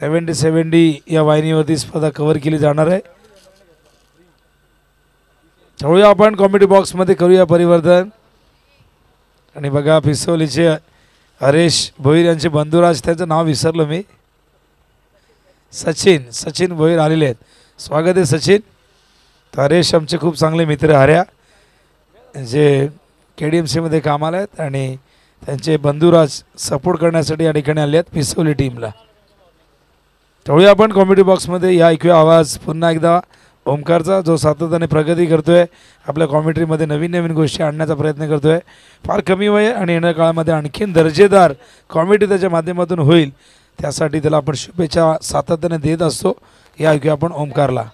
70-70 या वाहिनीवरती स्पर्धा कव्हर केली जाणार आहे. ठेवूया आपण कॉमेडी बॉक्समध्ये, करूया परिवर्तन. आणि बघा पिसोलीचे हरेश भोईर यांचे बंधुराज, त्यांचं नाव विसरलो मी, सचिन भोईर आलेले आहेत. स्वागत आहे सचिन. तर हरेश आमचे खूप चांगले मित्र हऱ्या, जे KDMC मध्ये कामाला आहेत, आणि त्यांचे बंधुराज सपोर्ट करण्यासाठी या ठिकाणी आले आहेत पिसोली टीमला. ठेवूया आपण कॉमेडी बॉक्समध्ये. या ऐकूया आवाज पुन्हा एकदा ओमकारचा, जो सातत्याने प्रगती करतोय, आपल्या कॉमेंट्रीमध्ये नवीन नवीन गोष्टी आणण्याचा प्रयत्न करतोय. फार कमी वय आणि येणाऱ्या काळामध्ये आणखीन दर्जेदार कॉमेडी त्याच्या माध्यमातून होईल, त्यासाठी त्याला आपण शुभेच्छा सातत्याने देत असतो. या ऐकूया आपण ओमकारला.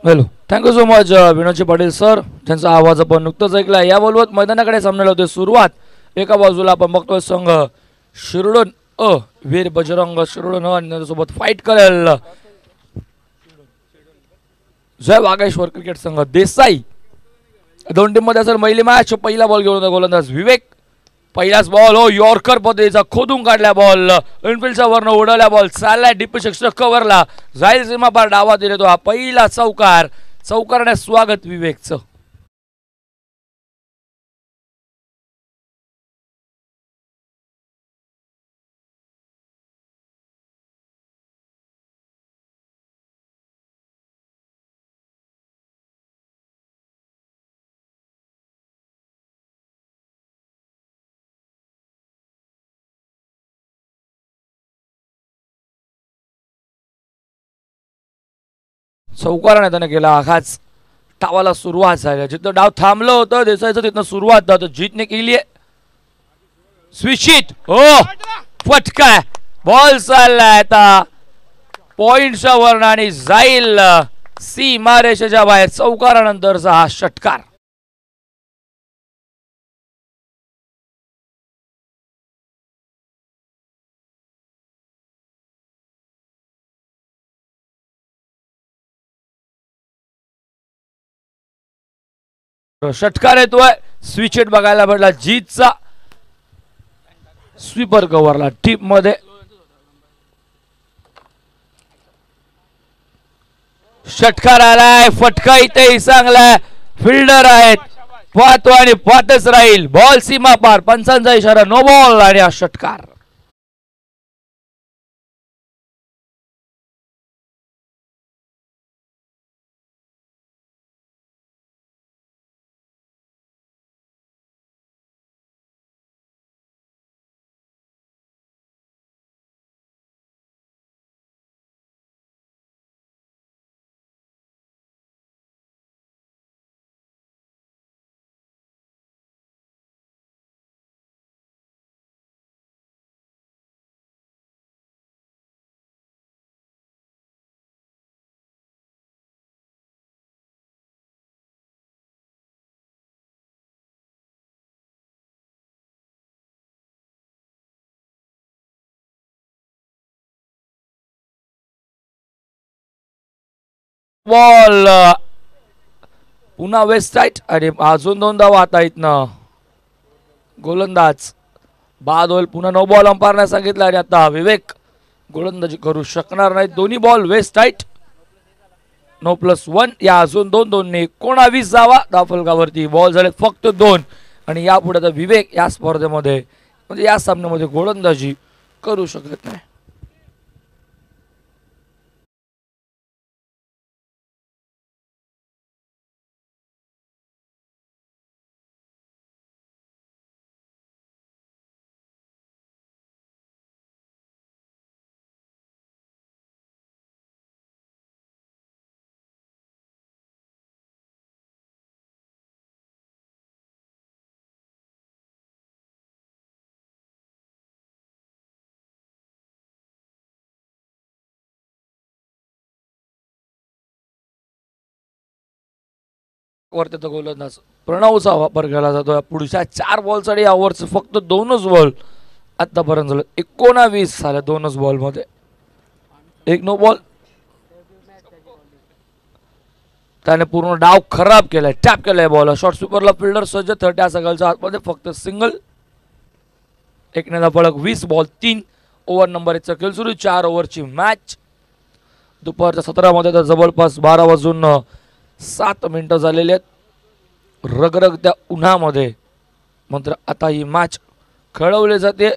Hello, thank you so much Vinodji Patil sir. त्यांचा आवाज आपण नुकतंच ऐकला. या बोलवत मैदानाकडे सामन्याला होते सुरुवात. एका बाजूला आपण बघतोय संघ शिरडोन वीर बजरंग शिरडोन आणि त्याच्यासोबत फाईट करेल जय वागेश्वर क्रिकेट संघ देसाई. दोन टीम मध्ये असेल महिला मॅच. पहिला बॉल घेऊन गोलंदाज विवेक. पहिलाच बॉल यॉर्कर पद्धतीचा खोदून काढल्या बॉल, इनफिल्डच्या वरनं उडवल्या बॉल, चाललाय डीप सिक्स कव्हरला, जाईल सीमा पार डावा दिले तो. हा पहिला चौकार. चौकारने स्वागत विवेकचं. चौकाराने त्याने केला आघात. डावाला सुरुवात झाली. जिथं डाव थांबलं होतं देसाईचं तिथनं सुरुवात जीतने केली आहे. स्विचित फटका बॉल चाललाय आता पॉइंटच्या वरनं आणि जाईल सीमारेषेच्या बाहेर. चौकारानंतरचा हा षटकार. षटकार येतोय. स्विच हिट बघायला भेटला जीतचा. स्वीपर कव्हरला टीप मध्ये. षटकार आलाय. फटका इथेही चांगलाय. फिल्डर आहेत, पाहतो आणि पाहतच राहील. बॉल सीमा पार. पंचांचा इशारा नो बॉल आणि हा षटकार. बॉल पुन्हा वेस्ट साईड आणि अजून 2 धावा आता इथनं गोलंदाज बाद होईल. पुन्हा नो बॉल अंपायरने सांगितलं आणि आता विवेक गोलंदाजी करू शकणार नाही. दोन्ही बॉल वेस्ट साईड. 9+1 या अजून 2 ने 19 धावा धावफलकावरती. बॉल झाले फक्त 2 आणि यापुढे आता विवेक या स्पर्धेमध्ये म्हणजे या सामन्यामध्ये गोलंदाजी करू शकत नाही. वरती तो गोलंदाज प्रणवचा वापर केला जातो. पुढच्या 4 बॉलसाठी या ओव्हरचे फक्त 2च बॉल आतापर्यंत झाले. 19 झाले 2च बॉल मध्ये. 1 नो बॉल. त्याने पूर्ण डाव खराब केलाय. टॅप केलाय बॉल. शॉर्ट स्वीपरला फिल्डर सज्ज. 30 सगळच्या आतमध्ये फक्त सिंगल. 1 ने फलक. 20 बॉल 3 ओव्हर नंबर 1चा खेळ सुरू. 4 ओव्हरची मॅच. दुपारच्या 17 मध्ये तर जवळपास 12 वाजून 7 मिनिटं झालेली आहेत रगरगत्या उन्हामध्ये. मात्र आता ही मॅच खेळवली जाते.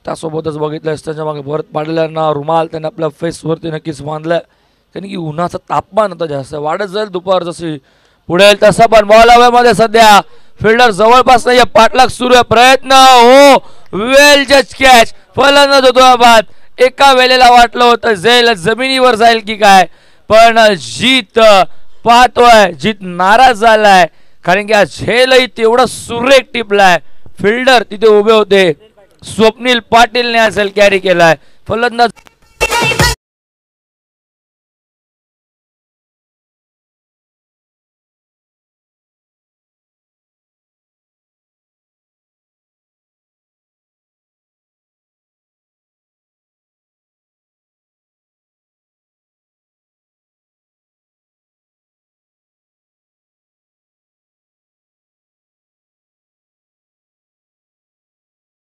त्यासोबतच बघितलं त्यांच्या मागे भरत पाडलेल्यांना रुमाल त्यांनी आपल्या फेसवरती नक्कीच बांधलाय. कारण की उन्हाचं तापमान आता जास्त वाढत जाईल दुपार जशी पुढे येईल तसा. पण बॉल हवेमध्ये सध्या फिल्डर जवळपास नाही. पाठलाग सुरू आहे. प्रयत्न हो वेल जस्ट कॅच. फलंदाज होतो बाद. एका वेळेला वाटलं होतं जाईल जमिनीवर जाईल की काय पण जीत पाहतोय जीत नाराज झालाय कारण की आज झेलही तेवढा सुरेख टिपलाय. फिल्डर तिथे उभे होते. स्वप्नील पाटीलने असेल कॅरी केलाय. फलंदाज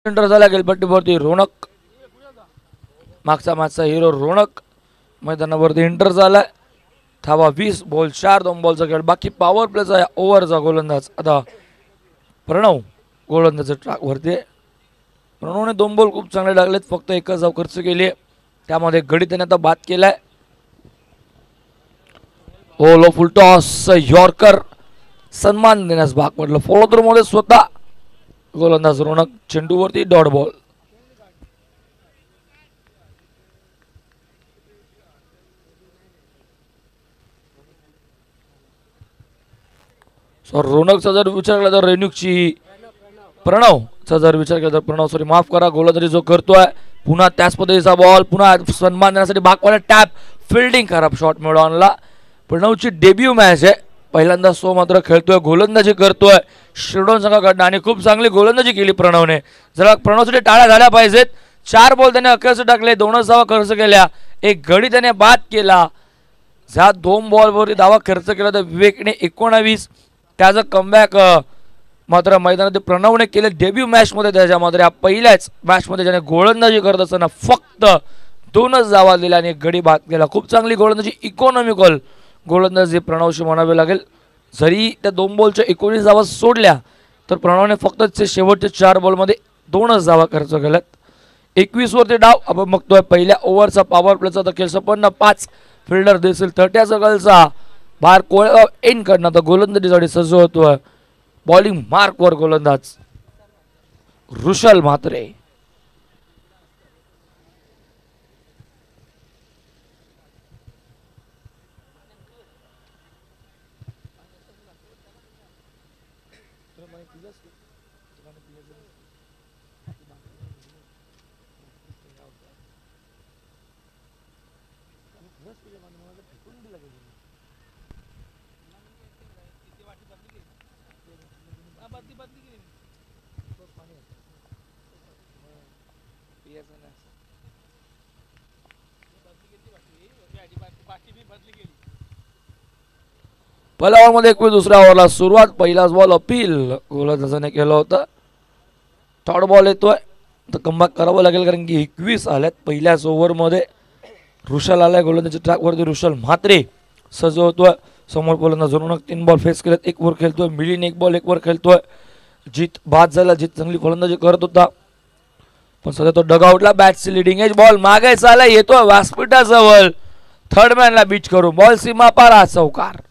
एंटर झाला गेलपट्टीवरती रोनक. मागचा मॅचचा हिरो रोनक मैदानावरती एंटर झालाय. धावा 20 बॉल 4 2 बॉलचा खेळ बाकी. पॉवर प्लेचा ओव्हरचा गोलंदाज आता प्रणव गोलंदाज ट्रॅक वरती. प्रणवने 2 बॉल खूप चांगले लागलेत. फक्त एकच धाव खर्च केली त्यामध्ये गडी त्याने आता बाद केलाय. लो फुल टॉस यॉर्कर सन्मान देण्यास भाग पडलं. फॉलो थ्रू मध्ये स्वतः गोलंदाज रोनक. चेंडूवरती dot ball. रोनकचा जर विचार केला तर रेणुकची प्रणवचा जर विचार केला तर प्रणव सॉरी माफ करा गोलंदाजी जो करतोय पुन्हा त्याच पद्धतीचा बॉल पुन्हा सन्मान देण्यासाठी भाग पडला. टॅप फिल्डिंग खराब शॉट मिळवला. प्रणवची डेब्यू मॅच आहे. पहिल्यांदा मात्र खेळतोय गोलंदाजी करतोय शिरडोन संघाकडनं आणि खूप चांगली गोलंदाजी केली प्रणवने. जरा प्रणवसाठी टाळ्या झाल्या पाहिजेत. 4 बॉल त्याने अखेरच टाकले. 2च धावा खर्च केल्या. एक गडी त्याने बाद केला. ज्या 2 बॉलवरती धावा खर्च केला तर विवेकने 19. त्याचं कमबॅक मात्र मैदानात प्रणवने केले डेब्यू मॅच मध्ये. त्याच्यामध्ये पहिल्याच मॅच मध्ये ज्याने गोलंदाजी करत असताना फक्त 2च धावा दिल्या आणि गडी बाद केला. खूप चांगली गोलंदाजी. इकॉनॉमिकल गोलंदाजी प्रणवशी म्हणावे लागेल. जरी त्या 2 बॉलच्या 19 धावा सोडल्या तर प्रणवने फक्त शेवटच्या 4 बॉलमध्ये 2च धावा खर्च केल्यात. 21 वरती डाव आपण बघतोय. पहिल्या ओव्हरचा पॉवर प्लेचा खेळ संपन्न. 5 फिल्डर दिसेल. 30 सकलचा बार कोळगाव एन कडनं तर गोलंदाजीसाठी सज्ज होतोय. बॉलिंग मार्कवर गोलंदाज ऋषल म्हात्रे. पहिल्या ओव्हरमध्ये 21, दुसऱ्या ओव्हरला सुरुवात. पहिलाच बॉल अपील गोलंदाजाने केलं होतं. थर्ड बॉल येतोय तर कमबॅक करावं लागेल कारण की 21 आल्यात पहिल्याच ओव्हरमध्ये. ऋषल आलाय गोलंदाजी ट्रॅकवरती. ऋषल म्हात्रे सज्ज होतोय. समोर गोलंदाज जरूर 3 बॉल फेस केलेत. 1 वर खेळतोय. मिलिंद 1 बॉल 1 वर खेळतोय. जीत बाद झाला. जीत चांगली गोलंदाजी करत होता पण सध्या तो डगआउटला. बॅटची लिडिंग एज. बॉल मागे चालला येतोय व्यासपीठाजवळ. थर्ड मॅनला बीच करून बॉल सीमा पार. चौकार.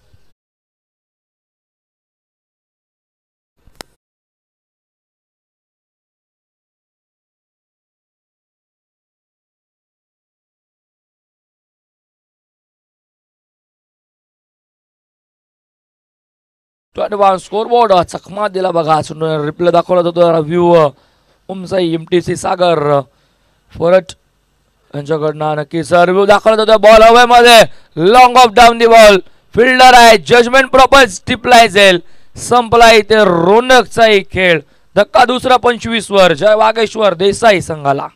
स्कोर बोर्ड चकमा दिला बघा. रिप्ले दाखवला जातो. व्ह्यू उमसाई MTC सागर फरट यांच्याकडनं नक्की सर रिव्ह्यू दाखवला जातो. बॉल हवेमध्ये. Long of down the ball. Fielder आहे. जजमेंट प्रॉपर टिपलाय जाईल. संपला इथे रोनकचाही खेळ. धक्का दुसरा 25 वर. जय वागेश्वर देसाई संघाला.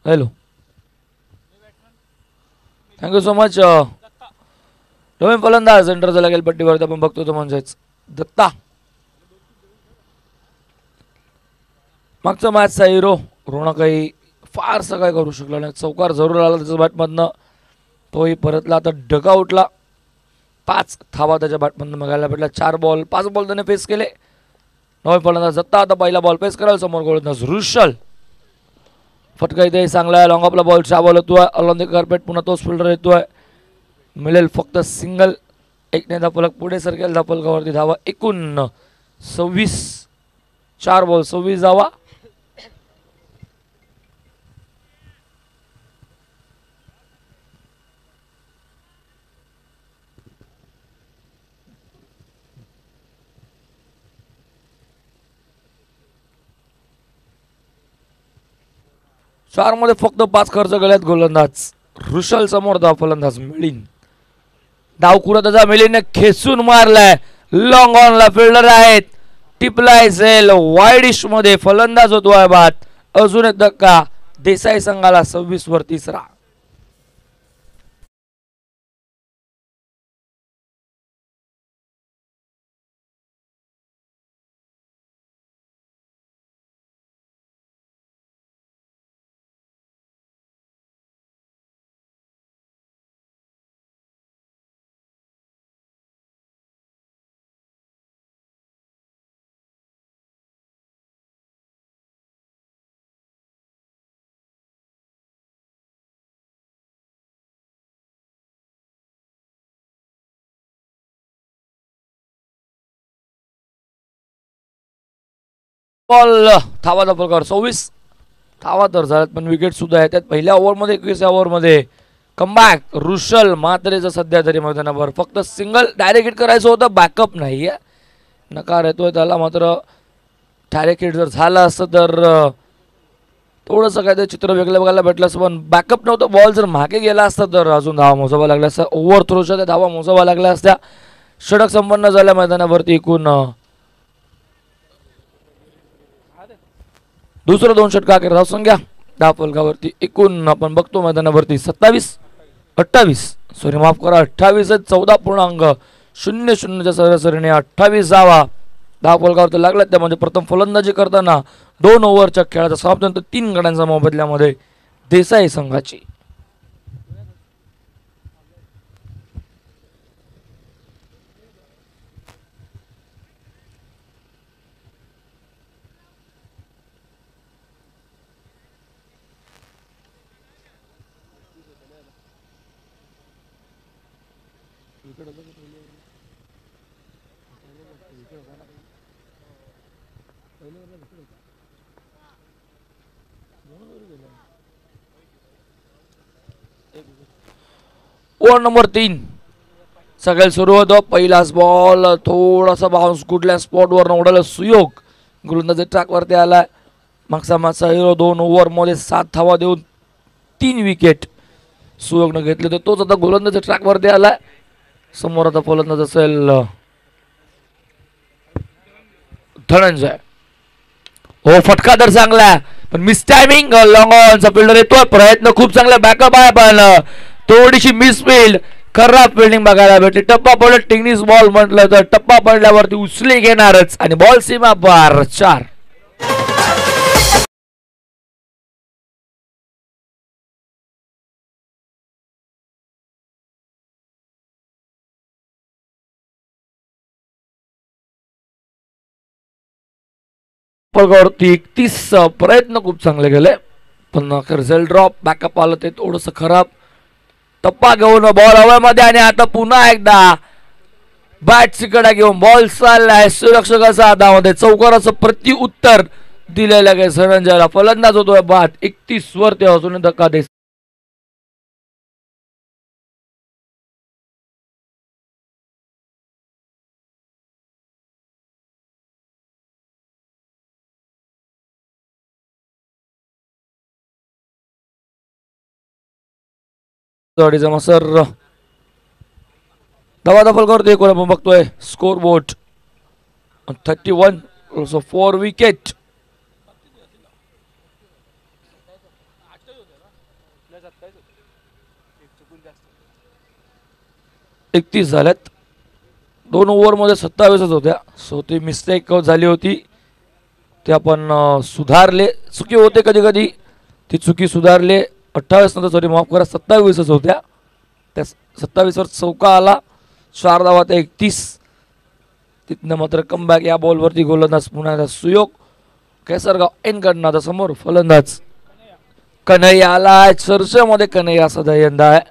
Hello, thank you so much. नवीन फलंदाज एंटर झाला गेल पट्टीवरती आपण बघतो तो म्हणजेच दत्ता. मागचा मॅचचा हिरो रोना काही फारसं काय करू शकला नाही. चौकार जरूर आला त्याच्या बॅटमधनं. तोही परतला. आता डगआउटला 5 धावा त्याच्या बॅटमधनं बघायला भेटला. 4 बॉल 5 बॉल त्याने फेस केले. नवीन फलंदाज दत्ता आता पहिला बॉल फेस करायला. समोर गोलंदाज ऋषल. फटका इथे चांगला आहे. लॉंग ऑफला बॉल 4 बॉल येतोय. ऑलॉन कार्पेट पुन्हा तोच फिल्डर येतोय. मिळेल फक्त सिंगल. एकने धापलक पुढे सरकेल. धापलकावरती धावा एकूण 26. 4 बॉल 26 धावा. चार मध्ये फक्त 5 खर्च केल्यात गोलंदाज ऋषल. समोर धाव फलंदाज मिलिंद. डावकुरा त्याचा मिलिंदने खेचून मारलाय. लॉंग ऑनला फिल्डर आहेत. टिपलाय सेल वाईडिश मध्ये फलंदाज होतोय बाद. अजून एक धक्का देसाई संघाला. 26 वर तिसरा. बॉल धावा धापलकर 26 धावा तर झाल्यात पण विकेट सुद्धा येतात पहिल्या ओव्हरमध्ये. 21व्या ओव्हरमध्ये कमबॅक ऋषल मात्रेचं सध्या तरी मैदानावर. फक्त सिंगल डायरेक्ट हिट करायचं होतं. बॅकअप नाही आहे. नकार येतोय त्याला. मात्र डायरेक्ट हिट जर झालं असतं तर थोडंसं काय ते चित्र वेगळं बघायला भेटलं असतं पण बॅकअप नव्हतं. बॉल जर मागे गेला असता तर अजून धावा मोजावा लागल्या असत्या. ओव्हर थ्रोच्या त्या धावा मोजावा लागल्या असत्या. षटक संपन्न झाल्या मैदानावरती. एकूण दुसरं 2 षटका अखेर धावसंख्या धापलकावरती. एकूण आपण बघतो मैदानावरती 28 सॉरी माफ करा 28 14.00 सरासरीने 28 धावा धापलकावरती लागल्यात. त्या म्हणजे प्रथम फलंदाजी करताना 2 ओव्हरच्या खेळाचा समाप्तीनंतर 3 गड्यांच्या मोबदल्यामध्ये देसाई संघाची. ओव्हर नंबर 3 सगळे सुरू होतो. पहिलाच बॉल थोडासा बाउन्स कुठल्या स्पॉटवर उडाला. सुयोग गोलंदाजी ट्रॅकवरती आलाय. मागचा मागचा हिरो 2 ओव्हरमध्ये 7 धावा देऊन 3 विकेट सुयोगनं घेतले. तर तोच आता गोलंदाज ट्रॅकवरती आलाय. समोर आता फलंदाज असेल धनंजय. हो फटका तर चांगला आहे पण मिस टायमिंग. लॉंग ऑनचा फिल्डर येतोय. प्रयत्न खूप चांगला बॅकअप आहे पण थोडीशी मिस फील्ड. खराब फिल्डिंग बघायला भेटली. टप्पा पडला. टेनिस बॉल म्हटलं तर टप्पा पडल्यावरती उचली घेणारच आणि बॉल सीमा पार 4. वरती 31 प्रयत्न खूप चांगले गेले पण रिझल्ट ड्रॉप. बॅकअप आलं ते थोडंसं खराब. टप्पा घेऊन बॉल हवेमध्ये आणि आता पुन्हा एकदा बॅट्सकडे घेऊन बॉल चाललाय सुरक्षकाच्या हातामध्ये. चौकाराचं प्रत्युत्तर दिलेलं आहे धनंजयला. फलंदाज होतोय बाद. 31 वरती अजून धक्का दे. जमा सर दबादफल करतोय. आपण बघतोय स्कोर बोर्ड 31 4 विकेट. एकतीस झाल्यात. 2 ओव्हरमध्ये 27च होत्या. सो ती मिस्टेक झाली होती ते आपण सुधारले. चुकी होते कधी कधी ती चुकी सुधारले. 28 नंतर सॉरी माफ करा 27च होत्या. त्या 27 वर चौका आला. 4 धावा ते 31. तिथनं मात्र कमबॅक. या बॉलवरती गोलंदाज पुन्हा सुयोग केसरगाव एन कडनं. समोर फलंदाज कन्हैया आलाय. चर्चेमध्ये कन्हैया सदा यंदा आहे.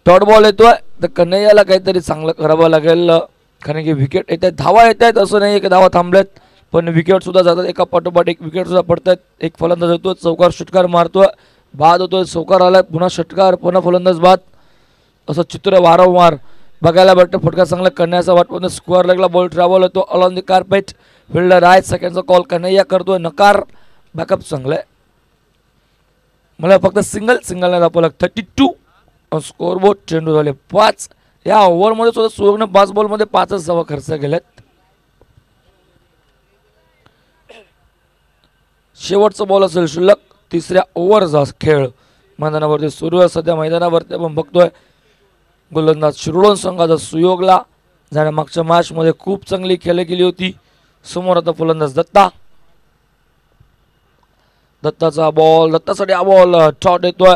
डॉट बॉल येतोय तर कन्हैयाला काहीतरी चांगलं करावं लागेल कारण की विकेट येत आहेत. धावा येत आहेत असं नाही की धावा थांबल्यात पण विकेट सुद्धा जातात. एका पाठोपाठ एक विकेट सुद्धा पडतात. एक फलंदाज येतोय चौकार षटकार मारतोय. बाद होतोय. चौकार आलाय पुन्हा षटकार पुन्हा फलंदाज बाद. असं चित्र वारंवार बघायला भेटतं. फटका चांगला कन्हैयाचा वाटतं. स्क्वेअर लेगला बॉल ट्रॅव्हल होतो अलॉन द कार्पेट. फिल्डर आहे. सेकंडचा कॉल कन्हैया करतोय. नकार. बॅकअप चांगलं आहे. मला फक्त सिंगल नाही दाखवलं. 32 स्कोर बोर्ड. चेंडू झाले 5. या ओव्हरमध्ये सुद्धा सुयोगनं 5 बॉलमध्ये 5च धावा खर्च केल्यात. शेवटचा बॉल असेल शिल्लक. 3ऱ्या ओव्हरचा खेळ मैदानावरती सुरू आहे सध्या. मैदानावरती आपण बघतोय गोलंदाज शिरोडोन संघाचा सुयोगला. जाण्या मागच्या मॅचमध्ये खूप चांगली खेळ केली होती. समोर आता फलंदाज दत्ता. दत्ताचा बॉल. दत्तासाठी हा बॉल शॉट येतोय.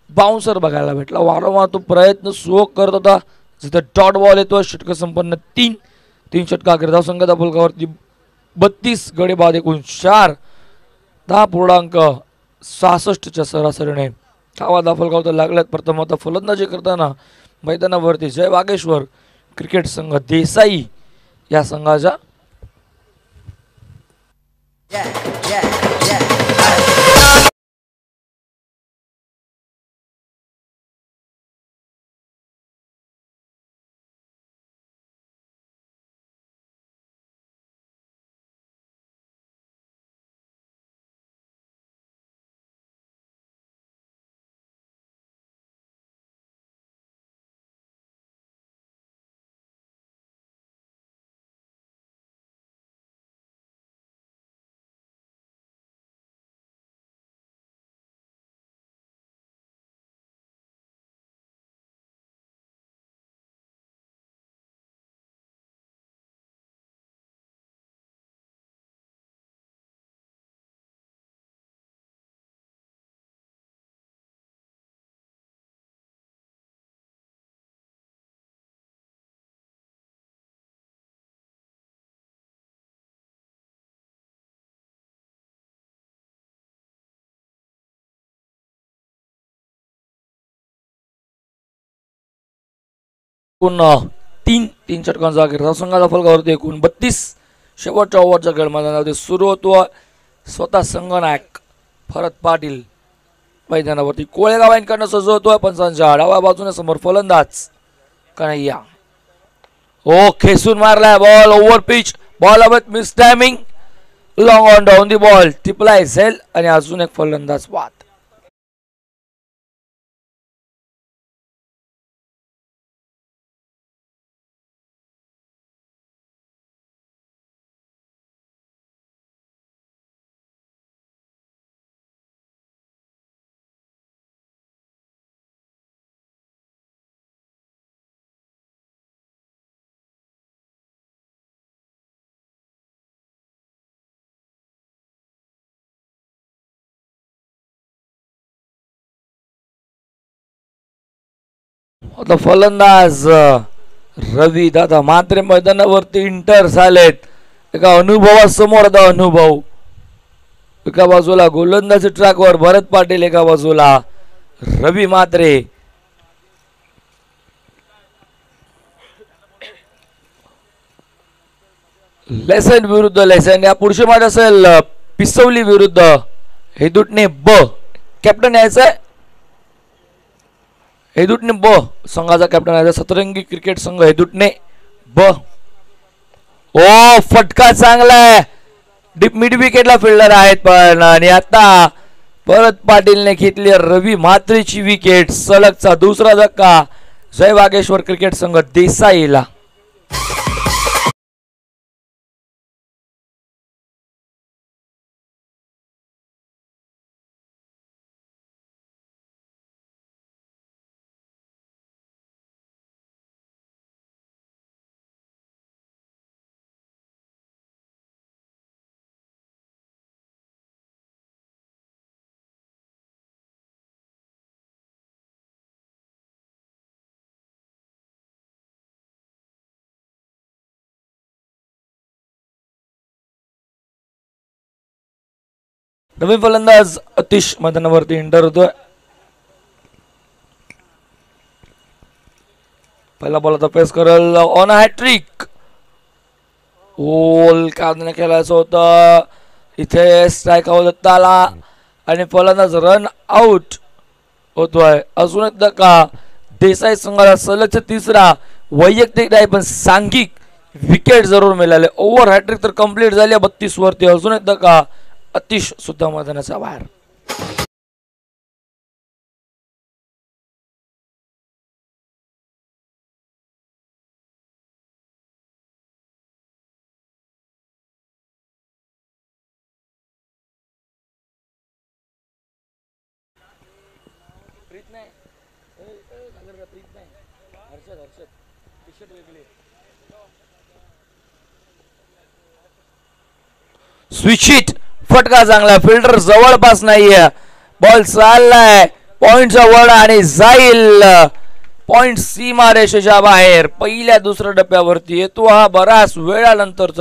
बाउन्सर बघायला भेटला. वारंवार तो प्रयत्न सुयोग करत होता. जिथे डॉट बॉल येतोय. षटक संपन्न 3 षटका धाव संघाचा फलकावरती 32 गडी बाद एकूण 4. 10.66च्या सरासरीने धावा फलकावर लागल्यात. प्रथम आता फलंदाजी करताना मैदानावरती जय वागेश्वर क्रिकेट संघ देसाई या संघाच्या एकूण 3 षटकांचा धाव संघाचा फलकावरती एकूण 32. शेवटच्या ओव्हरचा खेळ मैदानावरती सुरू होतो. स्वतः संघनायक भरत पाटील मैदानावरती कोळेगाव यांकडनं सजवतोय. पंचांच्या डाव्या बाजूने समोर फलंदाज कन्हैया. हो खेचून मारलाय बॉल. Over pitch. बॉल अवत miss timing. Long on down the ball टिपलाय झेल आणि अजून एक फलंदाज बाद. आता फलंदाज रवी दादा मात्र मैदानावरती इंटर झालेत. एका अनुभवासमोर आता अनुभव. एका बाजूला गोलंदाजी ट्रॅकवर भरत पाटील, एका बाजूला रवी मात्रे. लेसन विरुद्ध लेसन. या पुढची मॅच असेल पिसवली विरुद्ध हेदुटणे ब. कॅप्टन यायचंय हेदुटणे ब संघाचा कॅप्टन आहे. सतरंगी क्रिकेट संघ हेदुटणे ब. ओ फटका चांगला आहे. डीप मिड विकेटला फिल्डर आहेत पण आणि आता भरत पाटीलने घेतली रवी म्हात्रेची विकेट. सलगचा दुसरा धक्का जय वागेश्वर क्रिकेट संघ देसाईला. नवीन फलंदाज अतिश मैदानावरती एंटर होतोय. पहिला बॉल आता पेस करेल ऑन हॅट्रिक. ओल काढण्याने खेळायचं होतं. इथे स्ट्राईक आउट दत्ता आला आणि फलंदाज रन आउट होतोय. अजून एक धक्का देसाई संघाला सलगचा तिसरा. वैयक्तिक नाही पण सांघिक विकेट जरूर मिळाले. ओव्हर हॅट्रिक तर कंप्लीट झाली 32 वरती. अजून एक धक्का अतिश सुद्धा मैदानाच्या बाहेर. स्विचिट फटका चांगला. फिल्डर जवळपास नाहीये. बॉल चाललाय पॉइंटचा वर आणि जाईल पॉइंट सीमा रेषेच्या बाहेर. पहिल्या दुसऱ्या डब्यावरती येतो हा बराच वेळानंतर.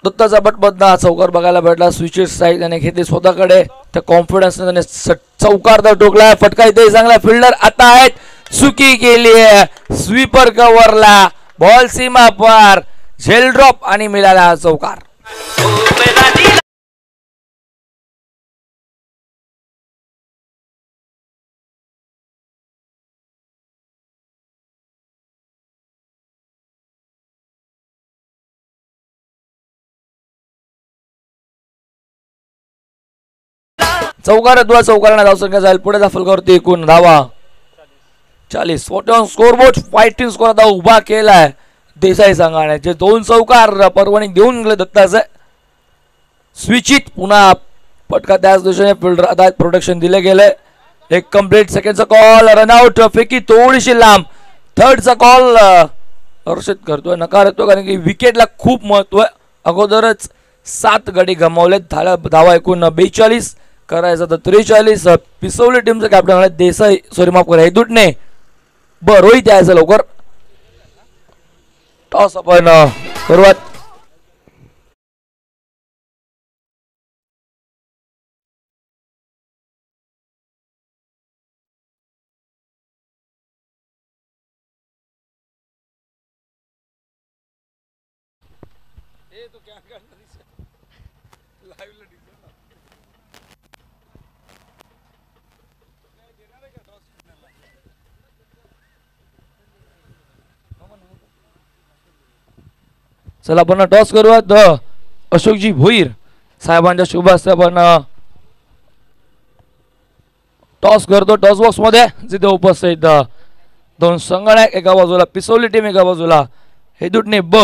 दत्ताचा बटबदना चौकार बघायला भेटला. स्विचेस साईड त्याने घेतली स्वतःकडे. त्या कॉन्फिडन्सने त्याने चौकार टोकलाय. फटका इथे चांगला. फिल्डर आता आहेत. चुकी केली आहे. स्वीपर कव्हरला बॉल सीमा पार. झेल ड्रॉप आणि मिळाला हा चौकार. चौकार चौकाराने धावसंख्या जाईल पुढे. फलकावरती एकूण धावा 40. स्कोरबोर्ड फायटिंग स्कोर आता उभा केलाय देसाई संघाने. जे 2 चौकार परवानी देऊन गेले दत्ताचे. स्विचित पुन्हा पटका त्याच दिशेने. फिल्डर आता प्रोटेक्शन दिले गेले. एक कंप्लीट. सेकंडचा call run out. फेकी थोडीशी लांब. थर्डचा कॉल हर्षित करतोय. नकार येतो कारण की विकेटला खूप महत्व आहे. अगोदरच 7 गडी गमावले. धावा एकूण 42 करायचं तर 43. पिसवली टीमचं कॅप्टन आहे देसाई. सॉरी माफ करा हेदुटणे ब. रोहित यायचं लवकर. टॉस आपण सुरुवात चला आपण टॉस करूयात. अशोकजी भोईर साहेबांच्या शुभ हस्ते आपण टॉस करतो. टॉस बॉक्स मध्ये जिथे उपस्थित दोन संगणक, एका बाजूला पिसोली टीम, एका बाजूला हेदुटणे ब.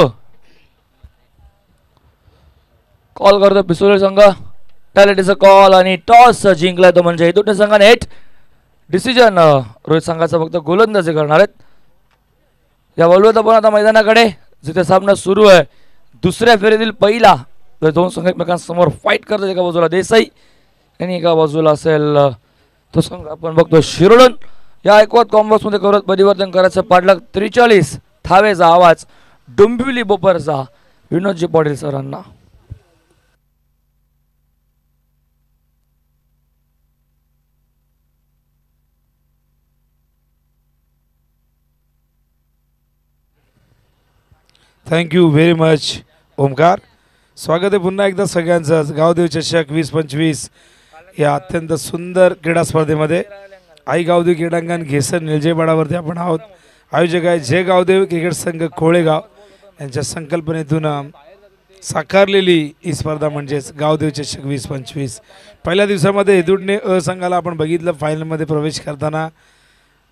कॉल करतो पिसोली संघ. टॅलेंटीचा कॉल आणि टॉस जिंकलाय तो म्हणजे हेदुटणे संघाने. हेट डिसिजन रोहित संघाचा फक्त गोलंदाजी करणार आहेत. या बोलूयात आपण आता मैदानाकडे जिथे सामना सुरू आहे. दुसऱ्या फेरीतील पहिला दोन संघ एकमेकांसमोर फाईट करतात. एका बाजूला देसाई आणि एका बाजूला असेल तो संघ आपण बघतो शिरोडन. या ऐकवत कॉम्बॉक्स मध्ये करत परिवर्तन करायचं. पाडलाग 43 थावेचा आवाज डोंबिवली बोपरचा विनोदजी पाटील सरांना. Thank you very much Omkar. स्वागत आहे पुन्हा एकदा सगळ्यांचं गावदेव चषक 2025 या अत्यंत सुंदर क्रीडा स्पर्धेमध्ये. आई गावदेव क्रीडांगण घेसर निलजेवाडावरती आपण आहोत. आयोजक आहे जय गावदेव क्रिकेट संघ कोळेगाव यांच्या संकल्पनेतून साकारलेली ही स्पर्धा म्हणजेच गावदेव चषक 2025. पहिल्या दिवसामध्ये हेदुटणे अ संघाला आपण बघितलं फायनलमध्ये प्रवेश करताना.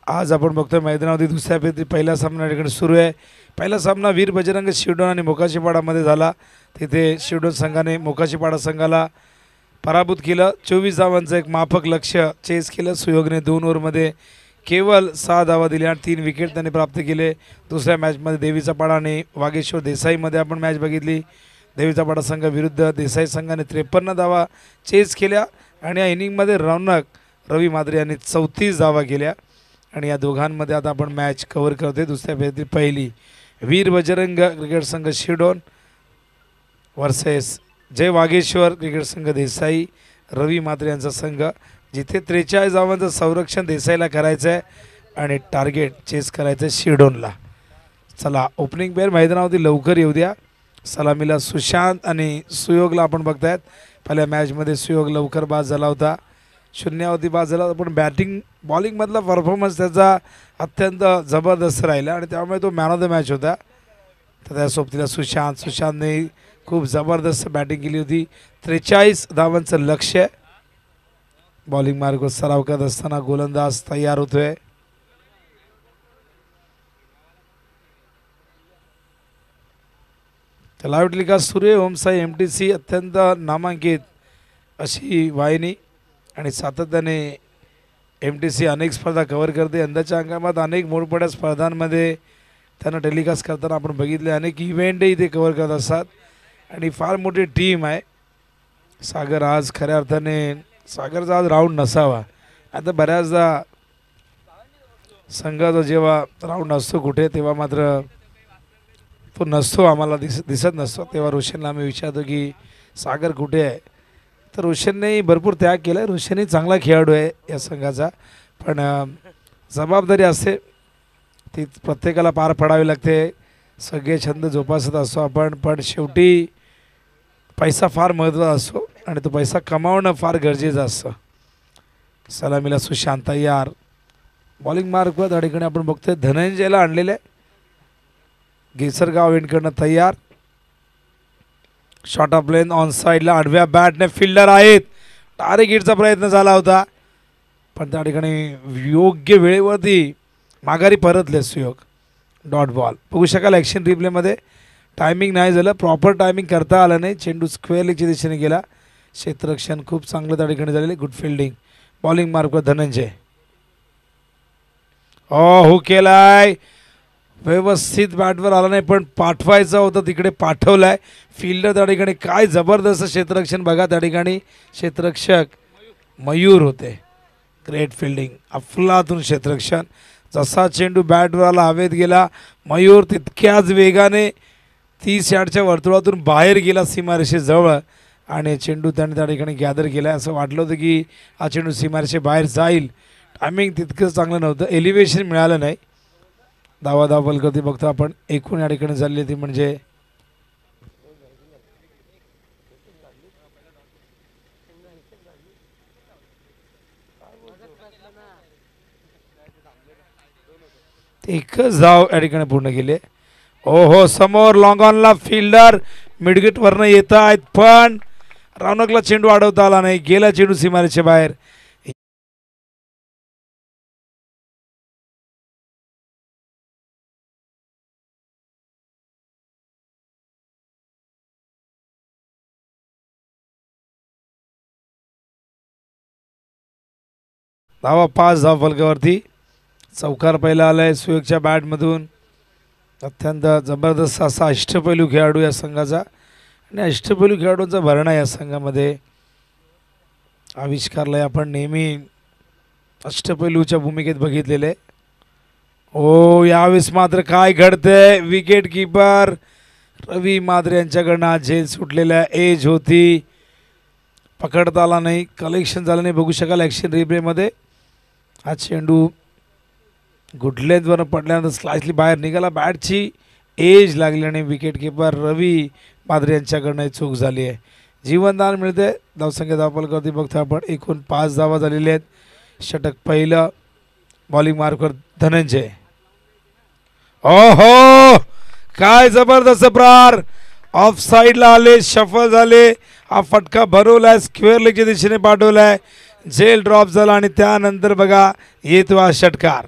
आज आपण बघतोय मैदानावरती दुसऱ्या फेरीतील पहिला सामना ठिकाणी सुरू आहे. पहिला सामना वीर बजरंग शिवडोन आणि मोकाशीपाडामध्ये झाला. तिथे शिवडोन संघाने मोकाशीपाडा संघाला पराभूत केलं. 24 धावांचं एक माफक लक्ष्य चेस केलं. सुयोगने 2 ओव्हरमध्ये केवळ 6 धावा दिल्या आणि 3 विकेट त्यांनी प्राप्त केले. दुसऱ्या मॅचमध्ये देवीचा पाडा आणि वागेश्वर देसाईमध्ये आपण मॅच बघितली. देवीचा पाडा संघ विरुद्ध देसाई संघाने 53 धावा चेस केल्या आणि या इनिंगमध्ये रौनक रवी माद्रे यांनी 34 धावा केल्या. आणि या दोघांमध्ये आता आपण मॅच कव्हर करतोय. दुसऱ्या फेरीतील पहिली वीर बजरंग क्रिकेट संघ शिरडोन वर्सेस जय वागेश्वर क्रिकेट संघ देसाई रवी मात्रे यांचा संघ, जिथे 43 धावांचं संरक्षण देसाईला करायचं आहे आणि टार्गेट चेस करायचं आहे शिरडोनला. चला ओपनिंग पेअर मैदानावरती लवकर येऊ द्या. सलामीला सुशांत आणि सुयोगला आपण बघतायत. पहिल्या मॅचमध्ये सुयोग लवकर बाद झाला होता, शून्यावरती बाद झाला. पण बॅटिंग बॉलिंगमधला परफॉर्मन्स त्याचा अत्यंत जबरदस्त राहिला आणि त्यामुळे तो मॅन ऑफ द मॅच होता. तर त्या सोबतीला सुशांतने खूप जबरदस्त बॅटिंग केली होती. 43 धावांचं लक्ष्य. बॉलिंग मार्गवर सराव करत असताना गोलंदाज तयार होतोय. तर लाईव्ह टेलिकास्ट सुरू आहे. ओमसाई MTC अत्यंत नामांकित अशी वाहिनी आणि सातत्याने MTC अनेक स्पर्धा कव्हर करते. यंदाच्या हंगामात अनेक मोठमोठ्या स्पर्धांमध्ये त्यांना टेलिकास्ट करताना आपण बघितले. अनेक इव्हेंटही ते कव्हर करत असतात आणि फार मोठी टीम आहे. सागर आज खऱ्या अर्थाने सागरचा आज राऊंड नसावा. आता बऱ्याचदा संघाचा जेव्हा राऊंड असतो कुठे तेव्हा मात्र तो नसतो, आम्हाला दिसत नसतो. तेव्हा रोशनला आम्ही विचारतो की सागर कुठे आहे. तर रोशनने भरपूर त्याग केला आहे. रोशनही चांगला खेळाडू आहे या संघाचा, पण जबाबदारी असते ती प्रत्येकाला पार पाडावी लागते. सगळे छंद जोपासत असतो आपण, पण शेवटी पैसा फार महत्त्वाचा असतो आणि तो पैसा कमावणं फार गरजेचं असतं. सलामीला सुशांत तयार. बॉलिंग मार्कवर त्या ठिकाणी आपण बघतोय धनंजयला आणलेलं आहे. घेसरगाव एंडकडनं तयार. शॉट ऑफ लेन ऑन साईडला आडव्या बॅटने फिल्डर आहेत. टार्गेटचा प्रयत्न झाला होता पण त्या ठिकाणी योग्य वेळेवरती माघारी परतले सुयोग. डॉट बॉल बघू शकाल ॲक्शन रिप्लेमध्ये. टायमिंग नाही झालं, प्रॉपर टायमिंग करता आलं नाही. चेंडू स्क्वेअर लेगच्या दिशेने गेला. क्षेत्ररक्षण खूप चांगलं त्या ठिकाणी झालेलं. Good fielding. बॉलिंग मार्कवर धनंजय. हो केलाय व्यवस्थित. बॅटवर आला नाही पण पाठवायचा होता तिकडे पाठवलाय. फिल्डर त्या ठिकाणी काय जबरदस्त क्षेत्ररक्षण बघा. त्या ठिकाणी क्षेत्ररक्षक मयूर होते. Great fielding. अफलातून क्षेत्ररक्षण. जसा चेंडू बॅटवर आला हवेत गेला. मयूर तितक्याच वेगाने 30 यार्डच्या वर्तुळातून बाहेर गेला सीमारेषेजवळ आणि चेंडू त्याने त्या ठिकाणी गॅदर केला. असं वाटलं होतं की हा चेंडू सीमारेषे बाहेर जाईल. टायमिंग तितकंच चांगलं नव्हतं. एलिव्हेशन मिळालं नाही. धावा बलकती बघतो आपण. एकूण या ठिकाणी झालेली ती म्हणजे एकच धाव या ठिकाणी पूर्ण केली. ओहो, समोर लॉंग ऑनला फिल्डर मिडगेट वरनं येत आहेत, पण रौनकला चेंडू अडवता आला नाही. गेला चेंडू सीमारेषे बाहेर. धावा 5 धाव फलकावरती. चौकार पहिला आलाय सुयोगच्या बॅटमधून. अत्यंत जबरदस्त असा अष्टपैलू खेळाडू या संघाचा आणि अष्टपैलू खेळाडूंचा भरणा या संघामध्ये आविष्कारलाय. आपण नेहमी अष्टपैलूच्या भूमिकेत बघितलेले. ओ, यावेळेस मात्र काय घडतंय. विकेट किपर रवी मात्रे यांच्याकडनं आज झेल सुटलेल्या एज होती, पकडता आला नाही, कलेक्शन झालं नाही. बघू शकाल ॲक्शन रिप्लेमध्ये हा चेंडू गुडलेंथवरून पडल्यानंतर स्लाइसली बाहेर निघाला. बॅटची एज लागल्याने विकेट किपर रवी मात्रे यांच्याकडनं चूक झाली आहे. जीवनदान मिळते. धावसंख्या धावफलकावरती बघतो आपण एकूण 5 धावा झालेल्या आहेत. षटक पहिलं. बॉलिंग मार्कवर धनंजय. ओहो, काय जबरदस्त प्रहार. ऑफ साईडला आले, शफल झाले. हा फटका भरवलाय, स्क्वेअर लेगच्या दिशेने पाठवलाय. झेल ड्रॉप झाला आणि त्यानंतर बघा येतो हा षटकार.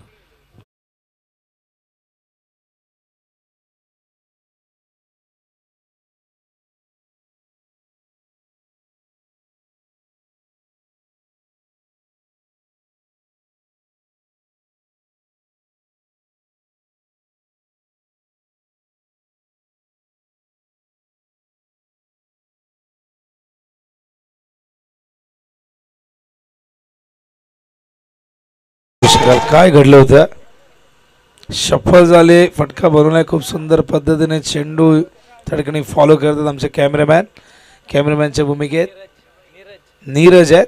काय घडलं होतं. शफल झाले, फटका भरवलाय. खूप सुंदर पद्धतीने चेंडू त्या ठिकाणी फॉलो करतात आमचे कॅमेरामॅनच्या भूमिकेत नीरज आहेत.